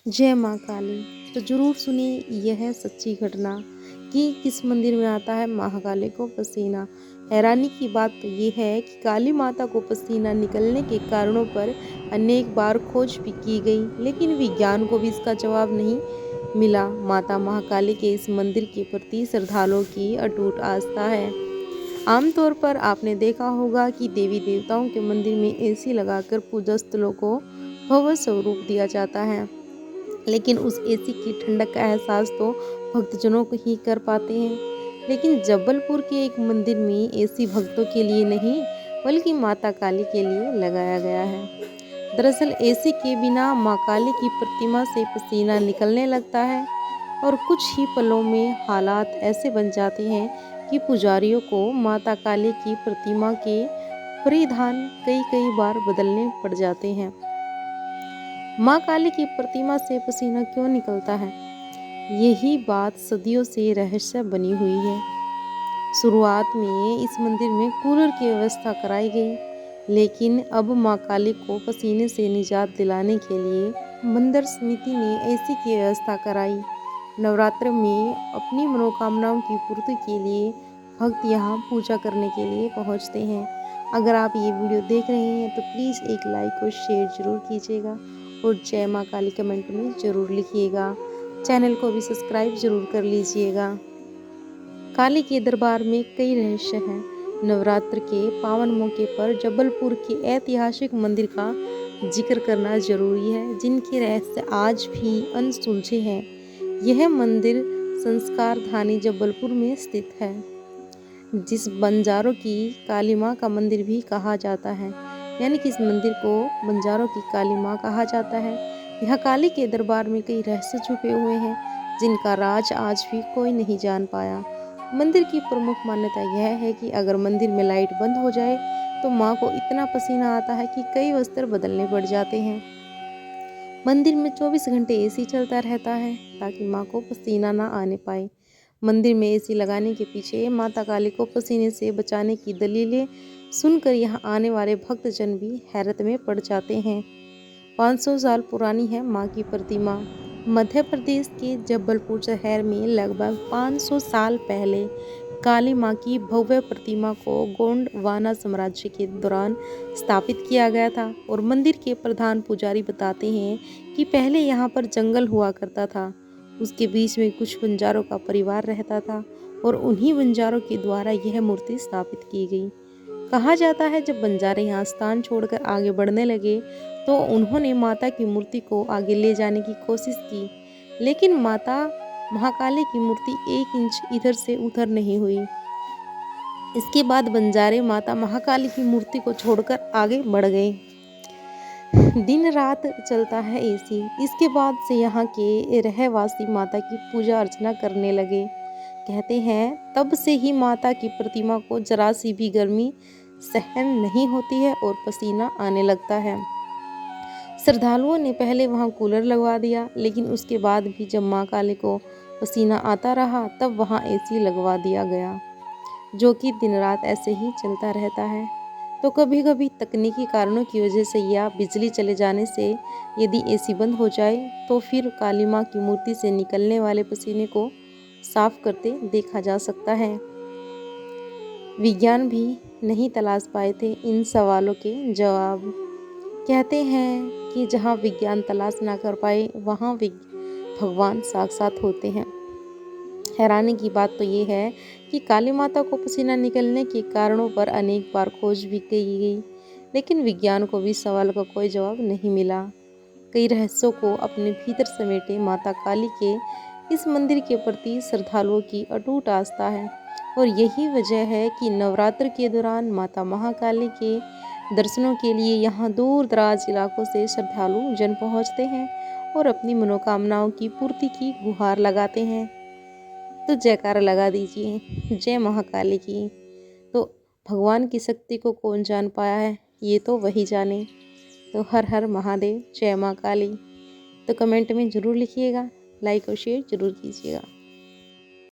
जय माँ काली। तो जरूर सुनिए यह सच्ची घटना कि किस मंदिर में आता है महाकाली को पसीना। हैरानी की बात तो ये है कि काली माता को पसीना निकलने के कारणों पर अनेक बार खोज भी की गई, लेकिन विज्ञान को भी इसका जवाब नहीं मिला। माता महाकाली के इस मंदिर के प्रति श्रद्धालुओं की अटूट आस्था है। आमतौर पर आपने देखा होगा कि देवी देवताओं के मंदिर में एसी लगाकर पूजा स्थलों को भव्य स्वरूप दिया जाता है, लेकिन उस एसी की ठंडक का एहसास तो भक्तजनों को ही कर पाते हैं। लेकिन जबलपुर के एक मंदिर में एसी भक्तों के लिए नहीं, बल्कि माता काली के लिए लगाया गया है। दरअसल एसी के बिना माँ काली की प्रतिमा से पसीना निकलने लगता है और कुछ ही पलों में हालात ऐसे बन जाते हैं कि पुजारियों को माता काली की प्रतिमा के परिधान कई कई बार बदलने पड़ जाते हैं। माँ काली की प्रतिमा से पसीना क्यों निकलता है, यही बात सदियों से रहस्य बनी हुई है। शुरुआत में इस मंदिर में कूलर की व्यवस्था कराई गई, लेकिन अब माँ काली को पसीने से निजात दिलाने के लिए मंदिर समिति ने एसी की व्यवस्था कराई। नवरात्र में अपनी मनोकामनाओं की पूर्ति के लिए भक्त यहाँ पूजा करने के लिए पहुँचते हैं। अगर आप ये वीडियो देख रहे हैं तो प्लीज़ एक लाइक और शेयर जरूर कीजिएगा और जय माँ काली कमेंट में ज़रूर लिखिएगा। चैनल को भी सब्सक्राइब जरूर कर लीजिएगा। काली के दरबार में कई रहस्य हैं। नवरात्र के पावन मौके पर जबलपुर के ऐतिहासिक मंदिर का जिक्र करना जरूरी है, जिनके रहस्य आज भी अनसुलझे हैं। यह मंदिर संस्कार धानी जबलपुर में स्थित है, जिस बंजारों की काली माँ का मंदिर भी कहा जाता है। यानी कि इस मंदिर को बंजारों की काली माँ कहा जाता है। यह काली के दरबार में कई रहस्य छुपे हुए हैं, जिनका राज आज भी कोई नहीं जान पाया। मंदिर की प्रमुख मान्यता यह है कि अगर मंदिर में लाइट बंद हो जाए तो माँ को इतना पसीना आता है कि कई वस्त्र बदलने पड़ जाते हैं। मंदिर में 24 घंटे एसी चलता रहता है ताकि माँ को पसीना ना आने पाए। मंदिर में एसी लगाने के पीछे माता काली को पसीने से बचाने की दलीलें सुनकर यहाँ आने वाले भक्तजन भी हैरत में पड़ जाते हैं। 500 साल पुरानी है माँ की प्रतिमा। मध्य प्रदेश के जबलपुर शहर में लगभग 500 साल पहले काली माँ की भव्य प्रतिमा को गोंडवाना साम्राज्य के दौरान स्थापित किया गया था और मंदिर के प्रधान पुजारी बताते हैं कि पहले यहाँ पर जंगल हुआ करता था। उसके बीच में कुछ बंजारों का परिवार रहता था और उन्हीं बंजारों के द्वारा यह मूर्ति स्थापित की गई। कहा जाता है जब बंजारे यहाँ स्थान छोड़कर आगे बढ़ने लगे तो उन्होंने माता की मूर्ति को आगे ले जाने की कोशिश की, लेकिन माता महाकाली की मूर्ति 1 इंच इधर से उधर नहीं हुई। इसके बाद बंजारे माता महाकाली की मूर्ति को छोड़कर आगे बढ़ गए। दिन रात चलता है एसी। इसके बाद से यहाँ के रहवासी माता की पूजा अर्चना करने लगे। कहते हैं तब से ही माता की प्रतिमा को जरा सी भी गर्मी सहन नहीं होती है और पसीना आने लगता है। श्रद्धालुओं ने पहले वहाँ कूलर लगवा दिया, लेकिन उसके बाद भी जब माँ काली को पसीना आता रहा तब वहाँ एसी लगवा दिया गया, जो कि दिन रात ऐसे ही चलता रहता है। तो कभी कभी तकनीकी कारणों की वजह से या बिजली चले जाने से यदि एसी बंद हो जाए तो फिर काली माँ की मूर्ति से निकलने वाले पसीने को साफ करते देखा जा सकता है। विज्ञान भी नहीं तलाश पाए थे इन सवालों के जवाब। कहते हैं कि जहाँ विज्ञान तलाश ना कर पाए वहाँ भगवान साक्षात होते हैं। हैरानी की बात तो ये है कि काली माता को पसीना निकलने के कारणों पर अनेक बार खोज भी की गई, लेकिन विज्ञान को भी सवाल का कोई जवाब नहीं मिला। कई रहस्यों को अपने भीतर समेटे माता काली के इस मंदिर के प्रति श्रद्धालुओं की अटूट आस्था है और यही वजह है कि नवरात्र के दौरान माता महाकाली के दर्शनों के लिए यहाँ दूर दराज इलाकों से श्रद्धालु जन पहुँचते हैं और अपनी मनोकामनाओं की पूर्ति की गुहार लगाते हैं। तो जयकारा लगा दीजिए जय महाकाली की। तो भगवान की शक्ति को कौन जान पाया है, ये तो वही जाने। तो हर हर महादेव, जय माँ काली। तो कमेंट में ज़रूर लिखिएगा, लाइक और शेयर ज़रूर कीजिएगा।